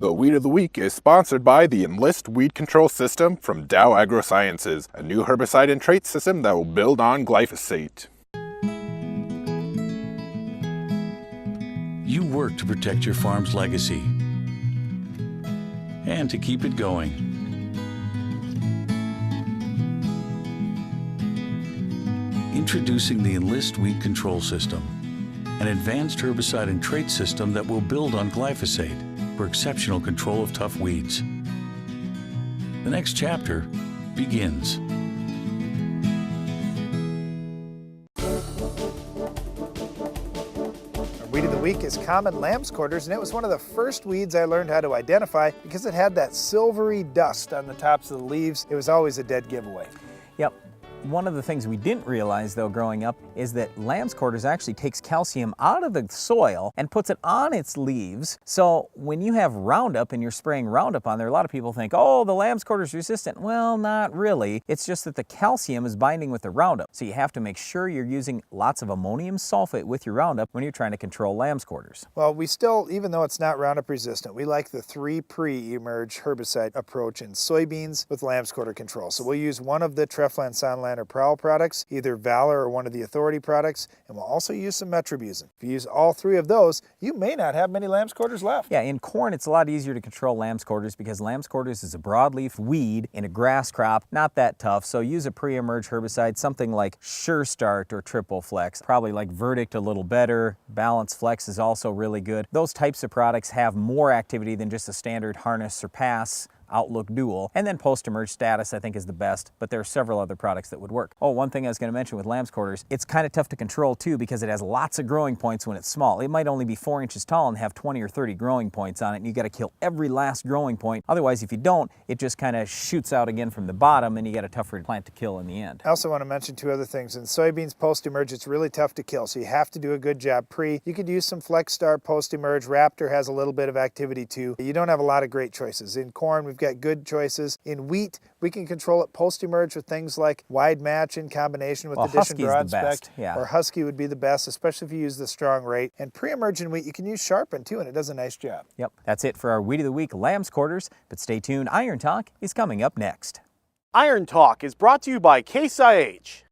The Weed of the Week is sponsored by the Enlist Weed Control System from Dow AgroSciences, a new herbicide and trait system that will build on glyphosate. You work to protect your farm's legacy and to keep it going. Introducing the Enlist Weed Control System, an advanced herbicide and trait system that will build on glyphosate for exceptional control of tough weeds. The next chapter begins. Our weed of the week is common lambsquarters, and it was one of the first weeds I learned how to identify because it had that silvery dust on the tops of the leaves. It was always a dead giveaway. Yep. One of the things we didn't realize, though, growing up, is that lambsquarters actually takes calcium out of the soil and puts it on its leaves. So when you have Roundup and you're spraying Roundup on there, a lot of people think, oh, the lambsquarter's resistant. Well, not really. It's just that the calcium is binding with the Roundup. So you have to make sure you're using lots of ammonium sulfate with your Roundup when you're trying to control lambsquarters. Well, we still, even though it's not Roundup resistant, we like the 3 pre-emerge herbicide approach in soybeans with lambsquarter control. So we'll use one of the Treflan, Sonland, or Prowl products, either Valor or one of the Authority products, and we'll also use some metribuzin. If you use all 3 of those, you may not have many lambsquarters left. Yeah, in corn it's a lot easier to control lambsquarters because lambsquarters is a broadleaf weed in a grass crop, not that tough, so use a pre-emerge herbicide, something like Sure Start or Triple Flex, probably like Verdict a little better. Balance Flex is also really good. Those types of products have more activity than just a standard Harness Surpass Outlook Dual. And then post-emerge status I think is the best, but there are several other products that would work. Oh, one thing I was going to mention with lambsquarters, it's kind of tough to control too because it has lots of growing points when it's small. It might only be 4 inches tall and have 20 or 30 growing points on it, and you got to kill every last growing point. Otherwise, if you don't, it just kind of shoots out again from the bottom and you got a tougher plant to kill in the end. I also want to mention 2 other things. In soybeans post-emerge, it's really tough to kill, so you have to do a good job pre. You could use some Flex Star post-emerge. Raptor has a little bit of activity too. You don't have a lot of great choices. In corn, we've got good choices. In wheat, we can control it post-emerge with things like Wide Match in combination with Addition Broad Spec. Yeah. Or Husky would be the best, especially if you use the strong rate. And pre-emerge in wheat, you can use Sharpen too, and it does a nice job. Yep, that's it for our Weed of the Week, lambsquarters, but stay tuned, Iron Talk is coming up next. Iron Talk is brought to you by Case IH.